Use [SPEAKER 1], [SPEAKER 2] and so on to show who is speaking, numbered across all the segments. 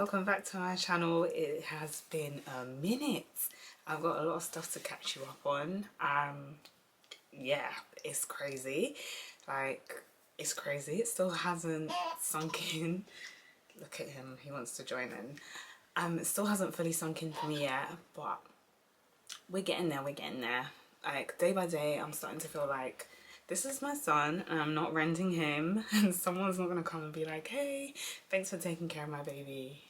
[SPEAKER 1] welcome back to my channel. It has been a minute. I've got a lot of stuff to catch you up on. Yeah, it's crazy. Like, it's crazy. It still hasn't sunk in. Look at him, he wants to join in. It still hasn't fully sunk in for me yet, but we're getting there, Like, day by day, I'm starting to feel like this is my son and I'm not renting him, and someone's not gonna come and be like, hey, thanks for taking care of my baby,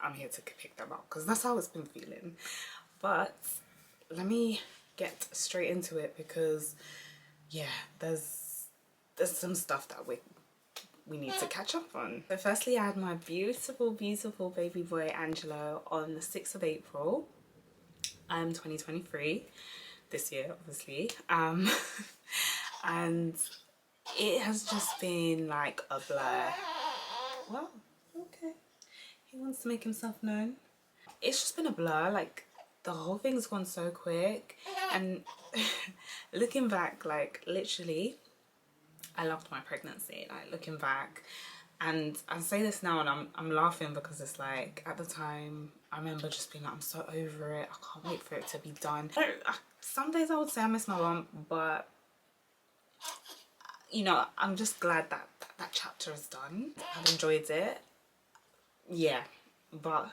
[SPEAKER 1] I'm here to pick them up, because that's how it's been feeling. But let me get straight into it, because yeah, there's some stuff that we need to catch up on. So firstly, I had my beautiful baby boy Angelo on the 6th of April 2023, this year obviously. And it has just been like a blur. Well, okay, he wants to make himself known. It's just been a blur. Like, the whole thing's gone so quick, and looking back, like, literally I loved my pregnancy, like, looking back. And I say this now and I'm laughing, because it's like, at the time I remember just being like, I'm so over it, I can't wait for it to be done. Some days I would say I miss my mum, but you know, I'm just glad that that chapter is done. I've enjoyed it, yeah. But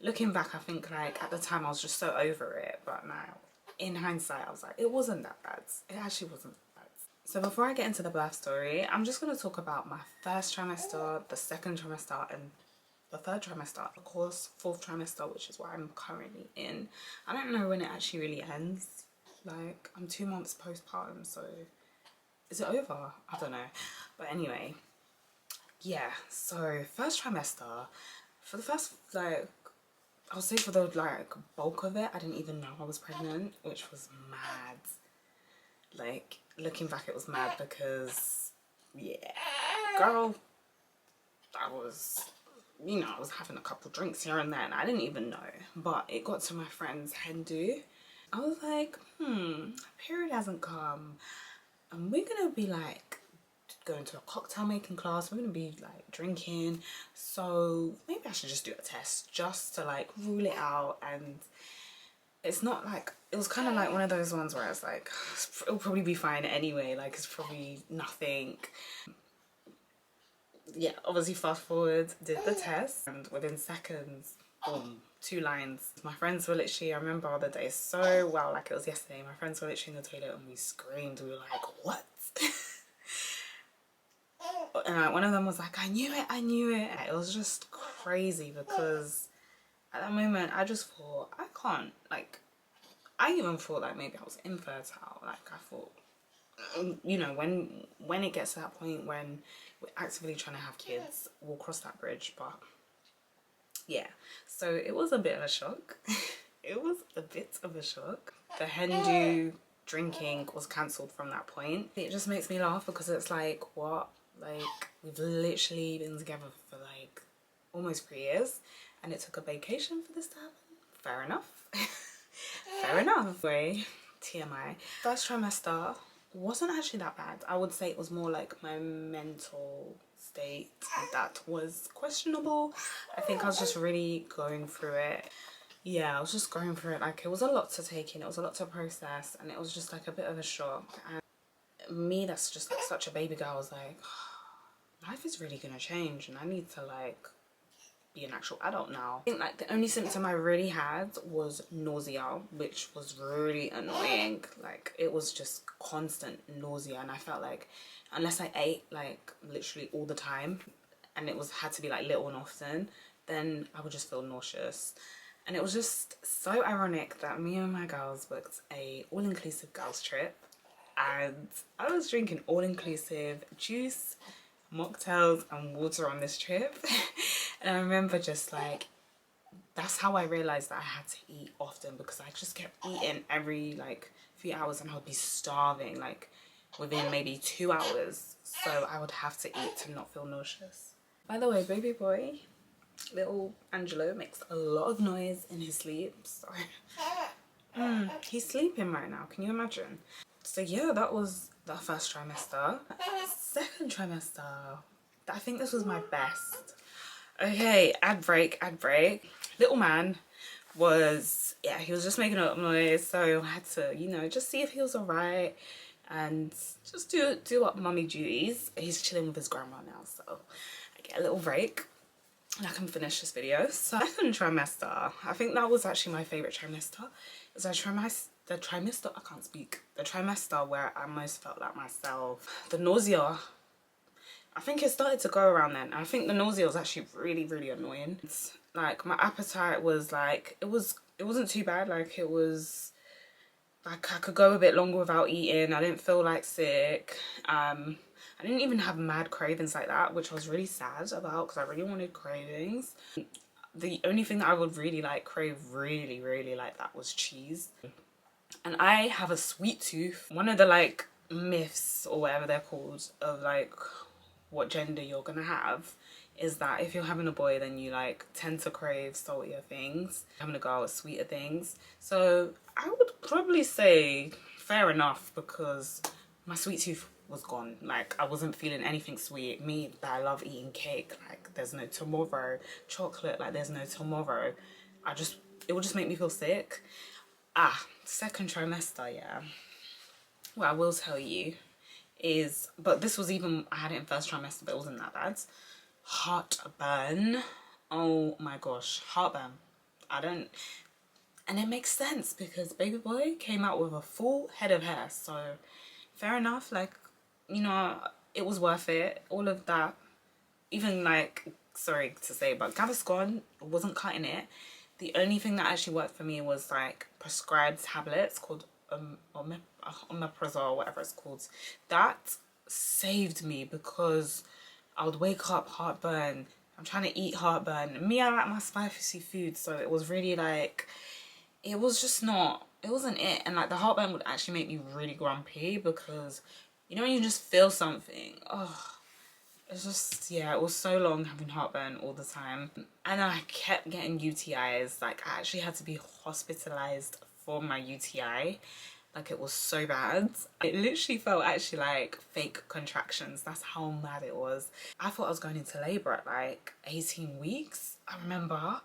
[SPEAKER 1] looking back, I think, like, at the time I was just so over it, but now in hindsight I was like, it wasn't that bad. It actually wasn't that bad. So before I get into the birth story, I'm just going to talk about my first trimester, the second trimester, and the third trimester, of course, fourth trimester, which is what I'm currently in. I don't know when it actually really ends. Like, I'm 2 months postpartum, so is it over? I don't know. But anyway, yeah, so first trimester, for the first, like, I'll say for the, like, bulk of it, I didn't even know I was pregnant, which was mad. Like, looking back, it was mad, because, yeah, girl, I was, you know, I was having a couple drinks here and there, and I didn't even know. But it got to my friend's hen do. I was like, period hasn't come, and we're gonna be, like, going to a cocktail making class, we're gonna be, like, drinking, so maybe I should just do a test just to, like, rule it out. And it's not like, it was kind of like one of those ones where it's like, it'll probably be fine anyway, like, it's probably nothing. Yeah, obviously fast forward, did the test, and within seconds, boom, 2 lines. My friends were literally, I remember all the days so well, like it was yesterday. My friends were literally in the toilet and we screamed. We were like, what? And like, one of them was like, I knew it, I knew it. It was just crazy, because at that moment I just thought, I can't, like, I even thought like maybe I was infertile. Like, I thought, you know, when it gets to that point when we're actively trying to have kids, we'll cross that bridge. But yeah, so it was a bit of a shock. It was a bit of a shock. The hen do drinking was cancelled from that point. It just makes me laugh, because it's like, what? Like, we've literally been together for like almost 3 years, and it took a vacation for this to happen. Fair enough. Fair enough. Anyway, TMI. First trimester wasn't actually that bad. I would say it was more like my mental state that was questionable. I think I was just really going through it. Yeah, I was just going through it. Like, it was a lot to take in, it was a lot to process, and it was just like a bit of a shock. And me, that's just like such a baby girl, I was like, life is really gonna change, and I need to, like, be an actual adult now. I think, like, the only symptom I really had was nausea, which was really annoying. Like, it was just constant nausea, and I felt like unless I ate, like, literally all the time, and it had to be like little and often, then I would just feel nauseous. And it was just so ironic that me and my girls booked a all-inclusive girls trip, and I was drinking all-inclusive juice, mocktails and water on this trip. And I remember just like, that's how I realized that I had to eat often, because I just kept eating every like few hours, and I would be starving like within maybe 2 hours, so I would have to eat to not feel nauseous. By the way, baby boy, little Angelo, makes a lot of noise in his sleep, so he's sleeping right now, can you imagine? So yeah, that was the first trimester. Second trimester, I think this was my best. Okay, ad break. Little man was, yeah, he was just making a noise, so I had to, you know, just see if he was alright and just do up mummy duties. He's chilling with his grandma now, so I get a little break and I can finish this video. So second trimester, I think that was actually my favourite trimester. It was the trimester, I can't speak. The trimester where I most felt like myself. The nausea, I think it started to go around then. I think the nausea was actually really, really annoying. It's like my appetite was like, it wasn't too bad. Like it was like I could go a bit longer without eating. I didn't feel like sick. I didn't even have mad cravings like that, which I was really sad about because I really wanted cravings. The only thing that I would really like crave really, really like that was cheese. And I have a sweet tooth. One of the like myths or whatever they're called of like what gender you're gonna have is that if you're having a boy then you like tend to crave saltier things, having a girl with sweeter things. So I would probably say fair enough because my sweet tooth was gone. Like I wasn't feeling anything sweet. Me that I love eating cake, like there's no tomorrow. Chocolate, like there's no tomorrow. It would just make me feel sick. Second trimester, yeah. What I will tell you is, but this was even, I had it in first trimester, but it wasn't that bad. Heartburn. Oh my gosh, heartburn. And it makes sense because baby boy came out with a full head of hair. So fair enough, like, you know, it was worth it. All of that, even like, sorry to say, but Gaviscon wasn't cutting it. The only thing that actually worked for me was like prescribed tablets called omeprazole, whatever it's called. That saved me because I would wake up heartburn. I'm trying to eat heartburn. Me, I like my spicy food, so it was really like, it was just not, it wasn't it. And like the heartburn would actually make me really grumpy because, you know, when you just feel something, oh, it's just, yeah, it was so long having heartburn all the time. And I kept getting UTIs. Like I actually had to be hospitalized for my UTI. Like it was so bad. It literally felt actually like fake contractions. That's how mad it was. I thought I was going into labor at like 18 weeks. I remember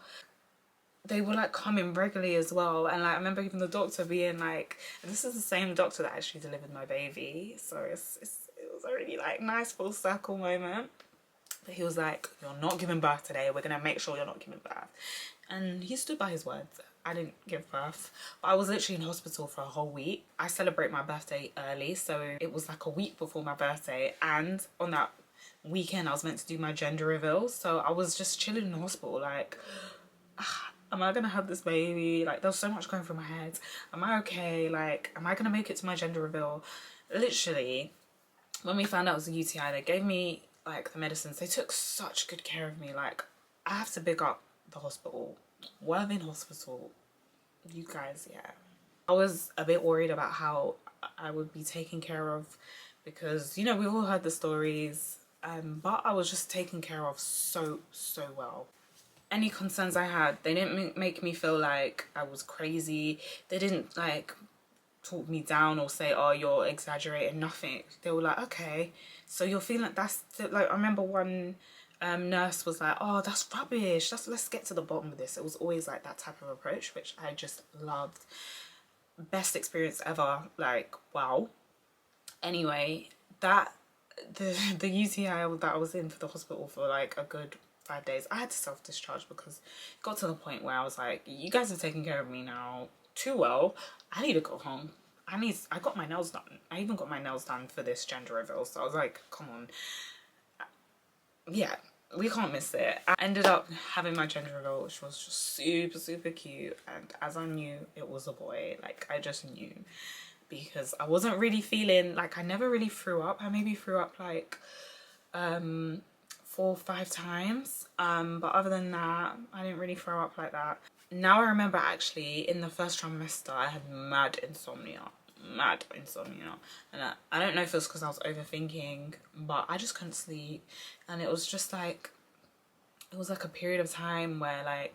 [SPEAKER 1] they were like coming regularly as well. And like I remember even the doctor being like, and this is the same doctor that actually delivered my baby. So it was a really like nice full circle moment. But he was like, you're not giving birth today. We're going to make sure you're not giving birth. And he stood by his words. I didn't give birth, but I was literally in hospital for a whole week. I celebrate my birthday early, so it was like a week before my birthday, and on that weekend I was meant to do my gender reveal, so I was just chilling in the hospital like, am I gonna have this baby? Like there was so much going through my head. Am I okay? Like, am I gonna make it to my gender reveal? Literally, when we found out it was a UTI, they gave me like the medicines. They took such good care of me. Like I have to big up the hospital. Worthing Hospital, you guys, yeah. I was a bit worried about how I would be taken care of because, you know, we've all heard the stories, but I was just taken care of so well. Any concerns I had, they didn't make me feel like I was crazy. They didn't like talk me down or say, oh, you're exaggerating, nothing. They were like, okay, so you're feeling that's like, I remember one nurse was like, oh, that's rubbish, let's get to the bottom of this. It was always like that type of approach, which I just loved. Best experience ever, like wow. Anyway, the UTI that I was in for the hospital for like a good 5 days, I had to self-discharge because it got to the point where I was like, you guys are taking care of me now too well, I need to go home. I got my nails done. I even got my nails done for this gender reveal, so I was like, come on. Yeah, we can't miss it. I ended up having my gender reveal, which was just super cute, and as I knew it was a boy, like I just knew, because I wasn't really feeling like, I never really threw up. I maybe threw up like 4 or 5 times, but other than that I didn't really throw up like that. Now I remember actually in the first trimester I had mad insomnia, and I don't know if it was because I was overthinking, but I just couldn't sleep. And it was just like, it was like a period of time where like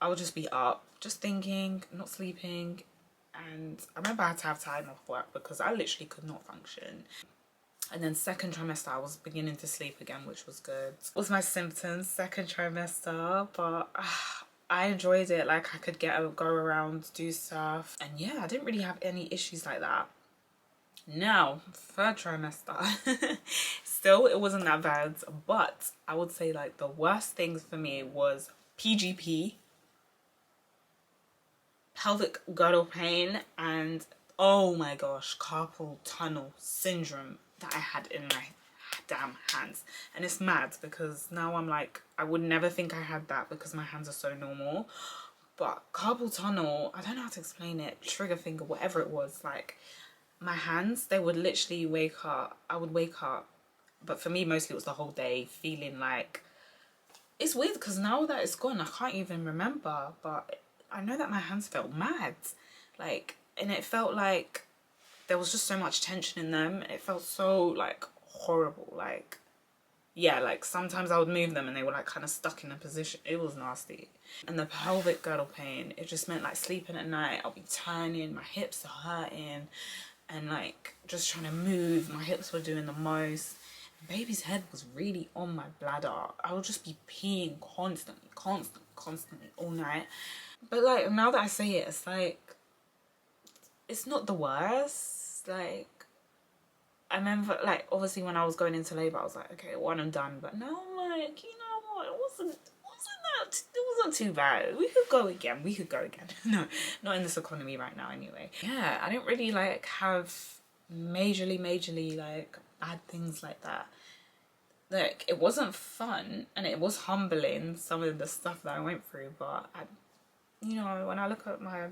[SPEAKER 1] I would just be up just thinking, not sleeping. And I remember I had to have time off work because I literally could not function. And then second trimester, I was beginning to sleep again, which was good. It was my symptoms, second trimester, but I enjoyed it. Like, I could go around, do stuff. And yeah, I didn't really have any issues like that. Now, third trimester, still, it wasn't that bad. But I would say, like, the worst things for me was PGP, pelvic girdle pain, and oh my gosh, carpal tunnel syndrome that I had in my damn hands. And it's mad because now I'm like, I would never think I had that because my hands are so normal. But carpal tunnel, I don't know how to explain it, trigger finger, whatever it was, like my hands, they would literally wake up. I would wake up, but for me mostly it was the whole day feeling like, it's weird because now that it's gone I can't even remember, but I know that my hands felt mad, like, and it felt like there was just so much tension in them. It felt so like horrible, like, yeah, like sometimes I would move them and they were like kind of stuck in a position. It was nasty. And the pelvic girdle pain, it just meant like sleeping at night, I'll be turning, my hips are hurting, and like just trying to move, my hips were doing the most. Baby's head was really on my bladder. I would just be peeing constantly all night. But like now that I say it, it's like, it's not the worst. Like, I remember, like, obviously when I was going into labour, I was like, okay, one and done. But now I'm like, you know what, it wasn't too bad. We could go again. No, not in this economy right now anyway. Yeah, I didn't really like have majorly like bad things like that. Like, it wasn't fun and it was humbling, some of the stuff that I went through, but you know, when I look at my,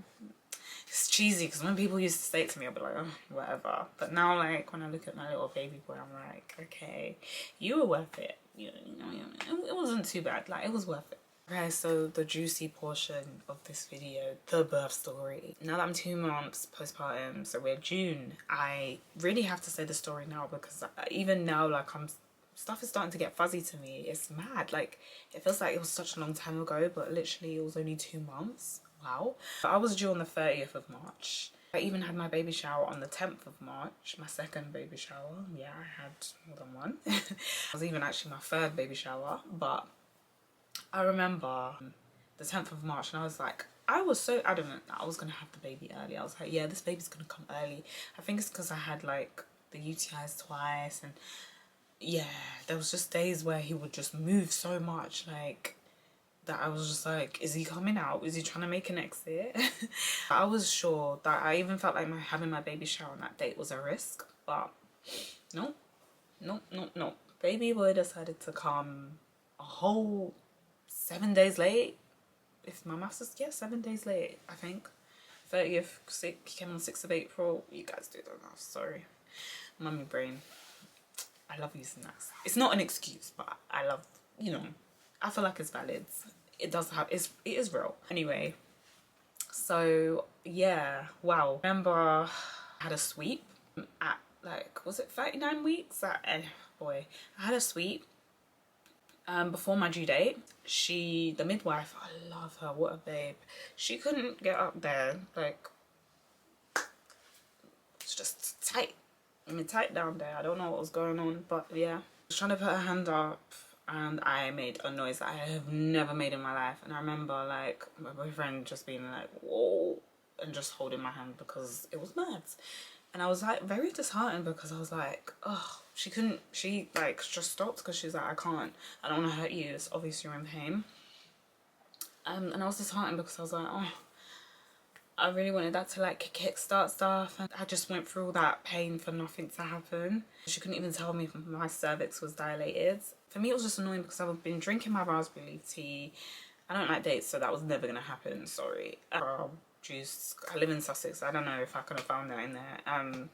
[SPEAKER 1] it's cheesy because when people used to say it to me, I'd be like, oh, whatever. But now, like, when I look at my little baby boy, I'm like, okay, you were worth it. You know, it wasn't too bad. Like, it was worth it. Okay, so the juicy portion of this video, the birth story. Now that I'm 2 months postpartum, so we're June, I really have to say the story now because even now, like, stuff is starting to get fuzzy to me. It's mad. Like, it feels like it was such a long time ago, but literally it was only 2 months. Wow. I was due on the 30th of March. I even had my baby shower on the 10th of March, my second baby shower. Yeah, I had more than one. It was even actually my third baby shower, but I remember the 10th of March and I was like, I was so adamant that I was going to have the baby early. I was like, yeah, this baby's going to come early. I think it's because I had like the UTIs twice, and yeah, there was just days where he would just move so much, like, that I was just like, is he coming out? Is he trying to make an exit? I was sure that I even felt like having my baby shower on that date was a risk, but no. Baby boy decided to come a whole 7 days late. If my maths is, yeah, 7 days late, I think. 30th, he came on 6th of April. You guys do the math, sorry. Mummy brain. I love using that. It's not an excuse, but I love, you know, I feel like it's valid. It does have, it is real. Anyway, so yeah, wow. Remember, I had a sweep at like, was it 39 weeks? Boy, I had a sweep before my due date. The midwife, I love her, what a babe. She couldn't get up there, like, it's just tight. I mean, tight down there. I don't know what was going on, but yeah. I was trying to put her hand up and I made a noise that I have never made in my life. And I remember like my boyfriend just being like, whoa, and just holding my hand because it was mad. And I was like very disheartened because I was like, oh, she like just stopped because she's like, I don't want to hurt you. It's obvious you're in pain. And I was disheartened because I was like, oh, I really wanted that to like kickstart stuff, and I just went through all that pain for nothing to happen. She couldn't even tell me if my cervix was dilated. For me it was just annoying because I've been drinking my raspberry leaf tea. I don't like dates, so that was never gonna happen, sorry. Juice, I live in Sussex, I don't know if I could have found that in there.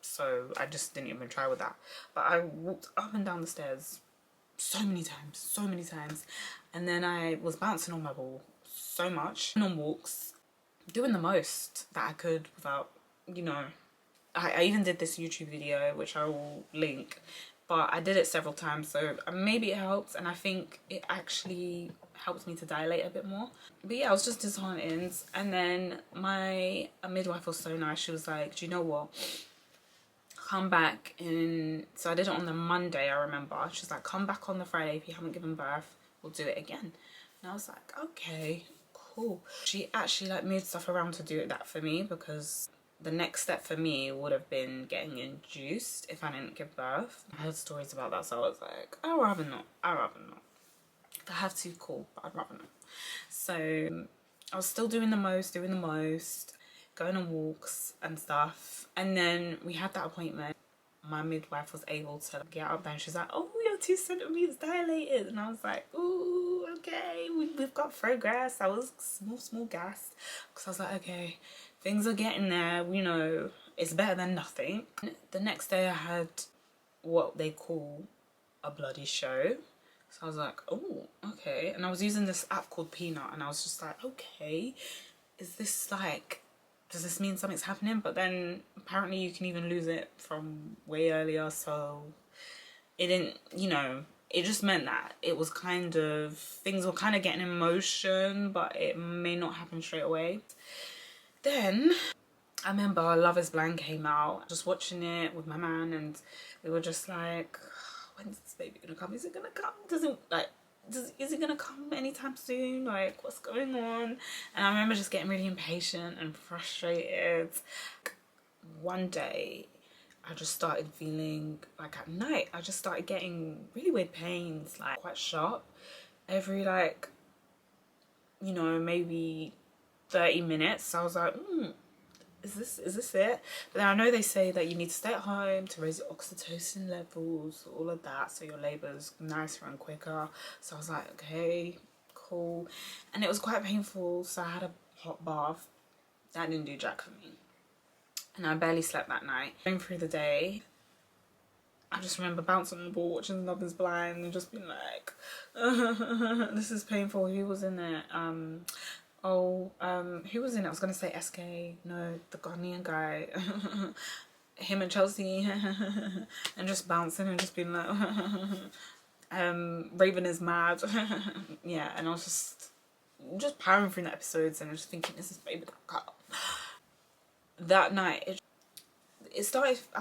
[SPEAKER 1] So I just didn't even try with that. But I walked up and down the stairs so many times, and then I was bouncing on my ball so much, and on walks, doing the most that I could without, you know, I even did this YouTube video which I will link, but I did it several times, so maybe it helps, and I think it actually helped me to dilate a bit more. But yeah, I was just disheartened. And then my midwife was so nice. She was like, do you know what, come back in, so I did it on the Monday, I remember. She's like, come back on the Friday if you haven't given birth, we'll do it again. And I was like, okay, cool. She actually like moved stuff around to do that for me, because the next step for me would have been getting induced if I didn't give birth. I heard stories about that, so I was like, I'd rather not. If I have to, cool, but I'd rather not. So I was still doing the most, going on walks and stuff. And then we had that appointment. My midwife was able to get up there and she's like, oh, you're 2 centimeters dilated. And I was like, ooh, okay, we've got progress. I was small gassed, because I was like, okay, things are getting there, you know, it's better than nothing. The next day I had what they call a bloody show. So I was like, oh, okay. And I was using this app called Peanut, and I was just like, okay, is this like, does this mean something's happening? But then apparently you can even lose it from way earlier. So it didn't, you know, it just meant that it was kind of, things were kind of getting in motion, but it may not happen straight away. Then I remember Love is Blind came out, just watching it with my man, and we were just like, when's this baby gonna come? Is it gonna come? Is it gonna come anytime soon? Like, what's going on? And I remember just getting really impatient and frustrated. One day I just started feeling like, at night I just started getting really weird pains, like quite sharp, every like, you know, maybe 30 minutes. So I was like, is this it? But then I know they say that you need to stay at home to raise your oxytocin levels, all of that, so your labour's nicer and quicker. So I was like, okay, cool. And it was quite painful, so I had a hot bath. That didn't do jack for me. And I barely slept that night. Going through the day, I just remember bouncing on the ball, watching Love is Blind, and just being like, this is painful. Who was in it? Who was in it? I was gonna say SK. No, the Ghanaian guy. Him and Chelsea. And just bouncing and just being like, Raven is mad. Yeah, and I was just powering through the episodes and just thinking, is this baby gonna come? That night, I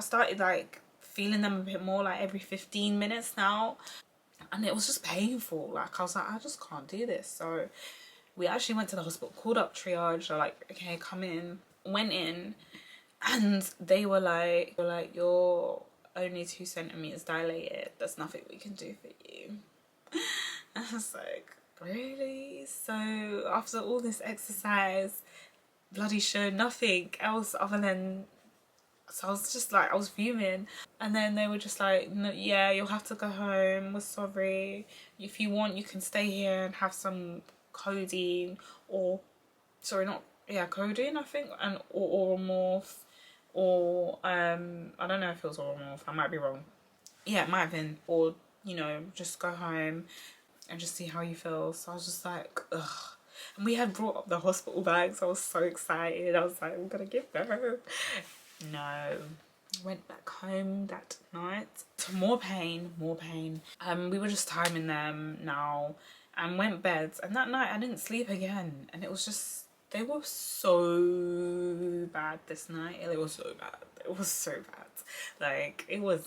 [SPEAKER 1] started like feeling them a bit more, like every 15 minutes now, and it was just painful. Like I was like, I just can't do this. So we actually went to the hospital, called up triage. They're like, okay, come in. Went in, and they were like, you're only 2 centimeters dilated. There's nothing we can do for you. And I was like, really? So after all this exercise, bloody show, nothing else other than, so I was just like, I was fuming. And then they were just like, no, yeah, you'll have to go home, we're sorry. If you want, you can stay here and have some codeine, or codeine, I think, and or oral morph, or I don't know if it was oral morph, I might be wrong. Yeah, it might have been. Or, you know, just go home and just see how you feel. So I was just like, ugh. And we had brought up the hospital bags. I was so excited. I was like, I'm gonna give birth. No. Went back home that night to more pain. We were just timing them now, and went bed. And that night I didn't sleep again. And it was just, they were so bad this night. It was so bad. It was so bad. Like, it was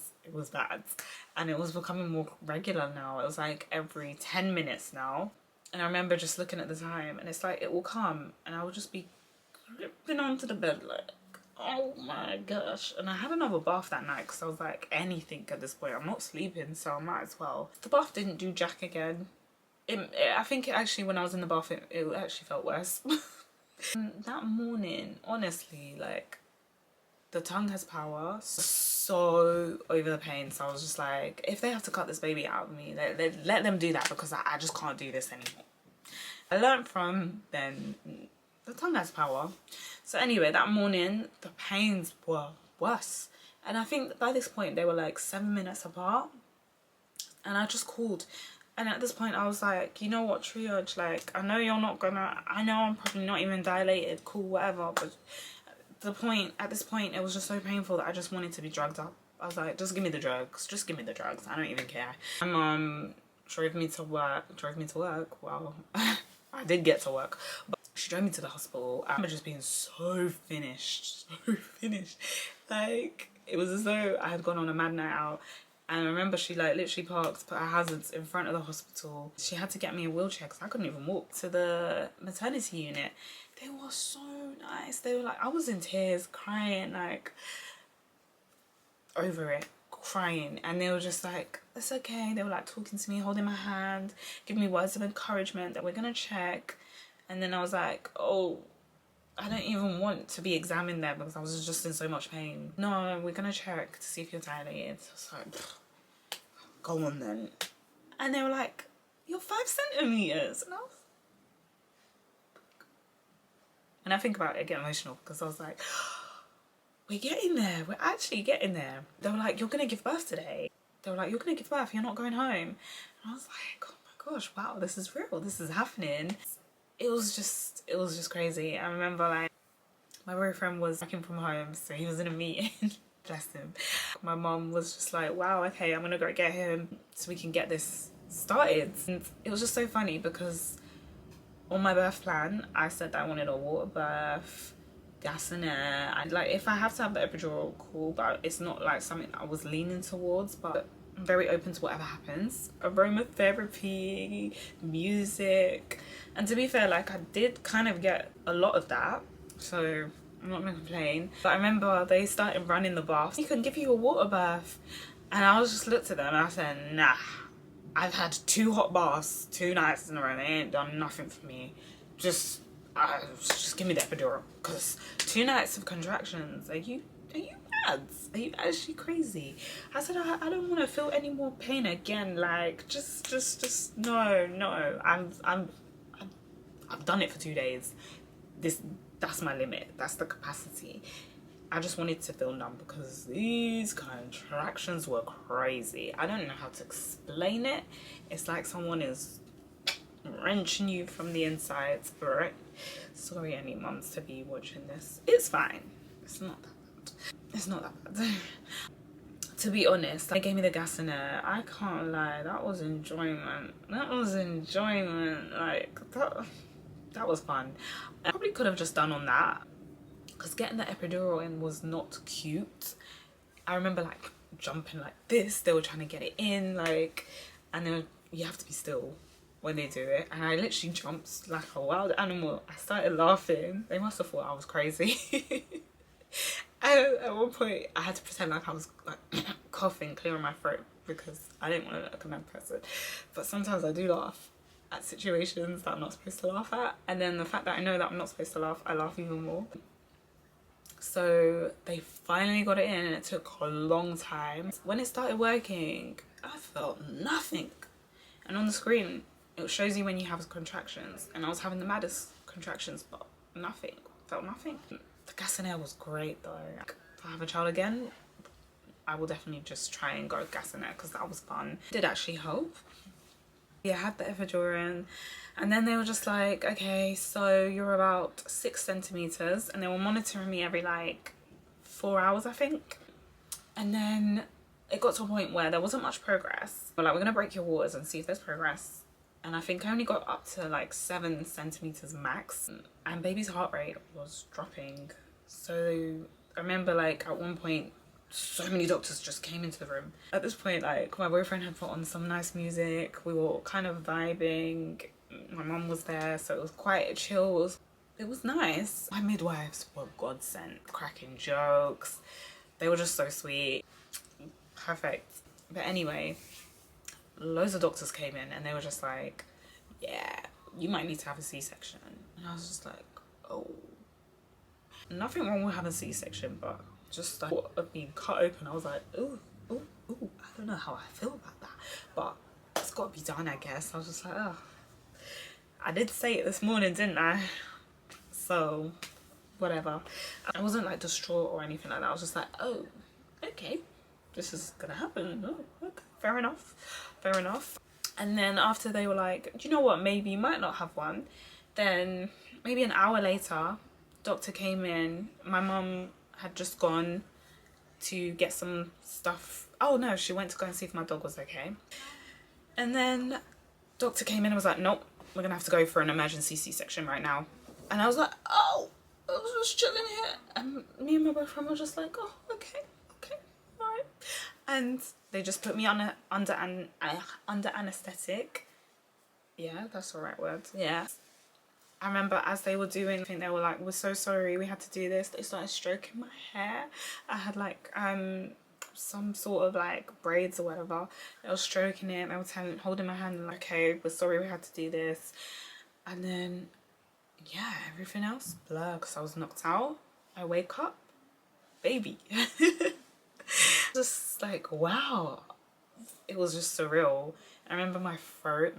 [SPEAKER 1] bad. And it was becoming more regular now. It was like every 10 minutes now. And I remember just looking at the time, and it's like, it will come, and I will just be gripping onto the bed like, oh my gosh. And I had another bath that night, because I was like, anything at this point, I'm not sleeping, so I might as well. The bath didn't do jack again. I think it actually, when I was in the bath, it actually felt worse. That morning, honestly, like, the tongue has power. So over the pain. So I was just like, if they have to cut this baby out of me, let them do that, because I just can't do this anymore. I learned from then, the tongue has power. So anyway, that morning the pains were worse, and I think by this point they were like 7 minutes apart. And I just called, and at this point I was like, you know what, triage, like, I know you're not gonna, I know I'm probably not even dilated, cool, whatever, but at this point it was just so painful that I just wanted to be drugged up. I was like, just give me the drugs, I don't even care. My mum drove me to work. Well, I did get to work, but she drove me to the hospital. I remember just being so finished. Like, It was as though I had gone on a mad night out. And I remember she like literally put her hazards in front of the hospital. She had to get me a wheelchair because I couldn't even walk to the maternity unit. They were so nice. They were like, I was in tears, crying, like over it, crying. And they were just like, it's okay. They were like talking to me, holding my hand, giving me words of encouragement that we're gonna check. And then I was like, oh, I don't even want to be examined there because I was just in so much pain. No, we're gonna check to see if you're dilated. So I was like, go on then. And they were like, you're 5 centimeters. And I think about it, I get emotional because I was like, we're getting there. We're actually getting there. They were like, you're gonna give birth today. They were like, you're gonna give birth. You're not going home. And I was like, oh my gosh, wow, this is real. This is happening. It was just crazy. I remember like my boyfriend was working from home, so he was in a meeting. Bless him. My mom was just like, wow, okay, I'm gonna go get him so we can get this started. And it was just so funny because on my birth plan, I said that I wanted a water birth, gas and air. And like, if I have to have the epidural, cool, but it's not like something I was leaning towards, but I'm very open to whatever happens. Aromatherapy, music, and to be fair, like I did kind of get a lot of that, so I'm not gonna complain. But I remember they started running the baths. He can give you a water bath, and I was just looked at them and I said, nah, I've had 2 hot baths 2 nights in a row. They ain't done nothing for me. Just give me the epidural, because 2 nights of contractions. Are you mad? Are you actually crazy? I said, I don't want to feel any more pain again. Like, just no. I've done it for 2 days. That's my limit. That's the capacity. I just wanted to feel numb because these contractions were crazy. I don't know how to explain it. It's like someone is wrenching you from the inside. Right? Sorry, any mums to be watching this. It's fine. It's not that bad. It's not that bad. To be honest, they gave me the gas in there. I can't lie. That was enjoyment. That was enjoyment. Like, that was fun. I probably could have just done on that, because getting the epidural in was not cute. I remember like jumping like this. They were trying to get it in, like, and then you have to be still when they do it. And I literally jumped like a wild animal. I started laughing. They must have thought I was crazy. And at one point I had to pretend like I was like coughing, clearing my throat, because I didn't want to look a mad person. But sometimes I do laugh at situations that I'm not supposed to laugh at. And then the fact that I know that I'm not supposed to laugh, I laugh even more. So they finally got it in, and it took a long time. When it started working, I felt nothing. And on the screen, it shows you when you have contractions. And I was having the maddest contractions, but nothing. Felt nothing. The gas and air was great though. If I have a child again, I will definitely just try and go gas and air, because that was fun. It did actually help. Yeah, I had the epidural in, and then they were just like, okay, so you're about 6 centimeters, and they were monitoring me every like 4 hours, I think. And then it got to a point where there wasn't much progress. We're like, we're gonna break your waters and see if there's progress. And I think I only got up to like 7 centimeters max, and baby's heart rate was dropping. So I remember like at one point, so many doctors just came into the room. At this point, like, my boyfriend had put on some nice music. We were kind of vibing. My mum was there, so it was quite chill. It was nice. My midwives were godsend, cracking jokes. They were just so sweet. Perfect. But anyway, loads of doctors came in and they were just like, yeah, you might need to have a C-section. And I was just like, oh. Nothing wrong with having a C-section, but just like of being cut open, I was like, ooh, I don't know how I feel about that, but it's got to be done, I guess. I was just like, oh. I did say it this morning, didn't I? So whatever. I wasn't like distraught or anything like that. I was just like, oh, okay, this is gonna happen. Oh, okay, fair enough. And then after they were like, do you know what, maybe you might not have one, then maybe an hour later, doctor came in. My mum had just gone to get some stuff. Oh no, she went to go and see if my dog was okay. And then doctor came in and was like, nope, we're gonna have to go for an emergency C-section right now. And I was like, oh, I was just chilling here. And me and my boyfriend were just like, oh, okay. And they just put me on under anesthetic. Yeah, that's the right word. Yeah. I remember as they were doing, I think they were like, we're so sorry we had to do this. They started stroking my hair. I had like some sort of like braids or whatever. They were stroking it. They were holding my hand and like, okay, we're sorry we had to do this. And then yeah, everything else blur because I was knocked out. I wake up, baby. Just like, wow, it was just surreal. I remember my throat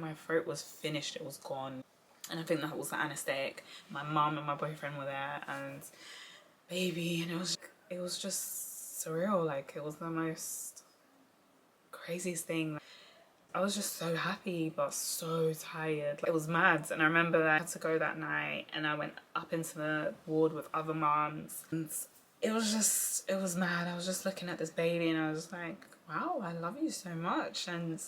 [SPEAKER 1] was finished, it was gone. And I think that was the anesthetic. My mum and my boyfriend were there and baby, and it was just surreal. Like, it was the most craziest thing. I was just so happy but so tired. Like, it was mad. And I remember that I had to go that night and I went up into the ward with other moms and it was mad. I was just looking at this baby and I was like, wow, I love you so much. And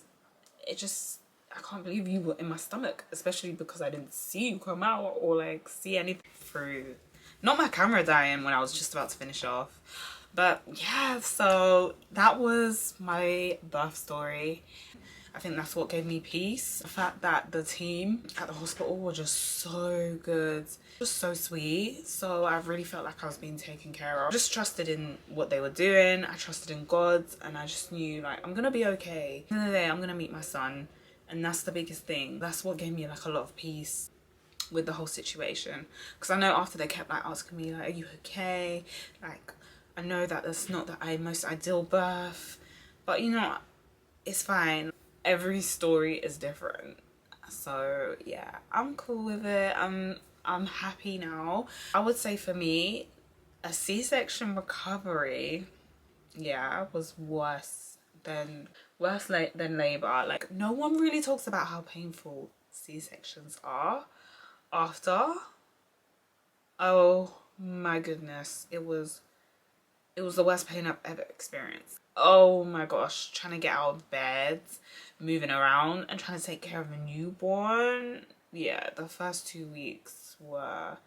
[SPEAKER 1] I can't believe you were in my stomach, especially because I didn't see you come out or like see anything through. Not my camera dying when I was just about to finish off. But yeah, so that was my birth story. I think that's what gave me peace. The fact that the team at the hospital were just so good, just so sweet. So I really felt like I was being taken care of. I just trusted in what they were doing. I trusted in God and I just knew like, I'm gonna be okay. At the end of the day, I'm gonna meet my son. And that's the biggest thing. That's what gave me like a lot of peace with the whole situation. Because I know after they kept like asking me like, are you okay? Like, I know that that's not the most ideal birth, but you know, it's fine. Every story is different. So yeah, I'm cool with it. I'm happy now. I would say for me, a C-section recovery, yeah, was worse than labor. Like, no one really talks about how painful C-sections are after. Oh my goodness, it was the worst pain I've ever experienced. Oh my gosh, trying to get out of bed, moving around and trying to take care of a newborn. Yeah, the first 2 weeks were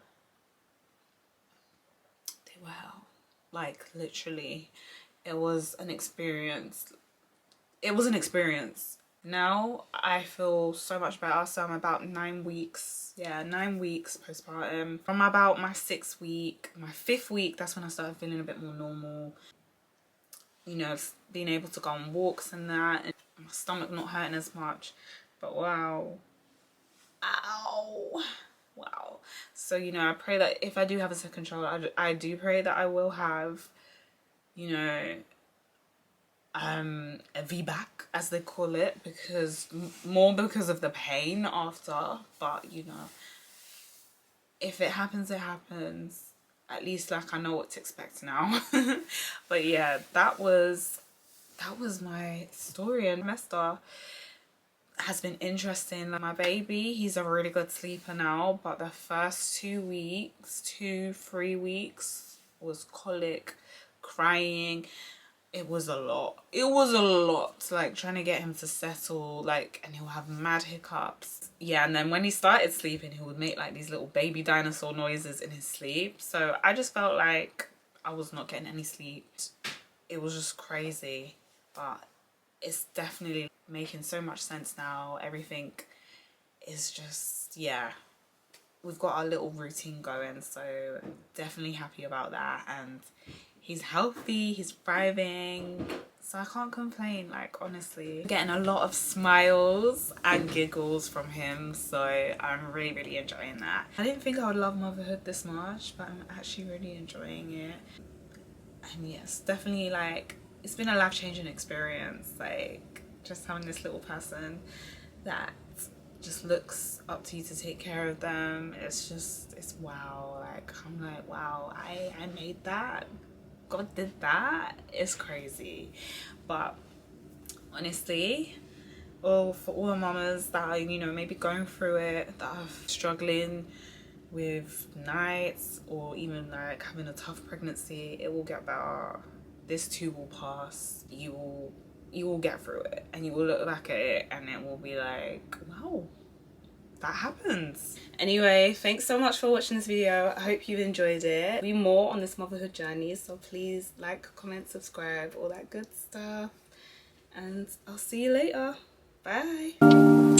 [SPEAKER 1] hell. Like, literally, it was an experience. Now I feel so much better. So I'm about 9 weeks. Yeah, 9 weeks postpartum. From about my 6th week, my 5th week, that's when I started feeling a bit more normal. You know, being able to go on walks and that, and my stomach not hurting as much. But wow. Ow. Wow. So, you know, I pray that if I do have a second child, I do pray that I will have, you know, a VBAC as they call it, because more because of the pain after. But you know, if it happens, it happens. At least like I know what to expect now. But yeah, that was my story. And trimester has been interesting. Like, my baby, he's a really good sleeper now, but the first 2 weeks, 3 weeks was colic, crying. It was a lot. Like, trying to get him to settle, like, and he'll have mad hiccups. Yeah, and then when he started sleeping, he would make like these little baby dinosaur noises in his sleep. So I just felt like I was not getting any sleep. It was just crazy, but it's definitely making so much sense now. Everything is just, yeah, we've got our little routine going, so definitely happy about that. And he's healthy, he's thriving, so I can't complain. Like, honestly, getting a lot of smiles and giggles from him, so I'm really enjoying that. I didn't think I would love motherhood this much, but I'm actually really enjoying it. And yes, definitely, like, it's been a life-changing experience, like, just having this little person that just looks up to you to take care of them. It's wow. Like, I'm like, wow, I made that. God did that. It's crazy. But honestly, for all the mamas that are, you know, maybe going through it, that are struggling with nights or even like having a tough pregnancy, it will get better. This too will pass. You will get through it, and you will look back at it and it will be like, wow, that happens. Anyway, thanks so much for watching this video. I hope you've enjoyed it. There'll be more on this motherhood journey, so please like, comment, subscribe, all that good stuff. and I'll see you later. Bye.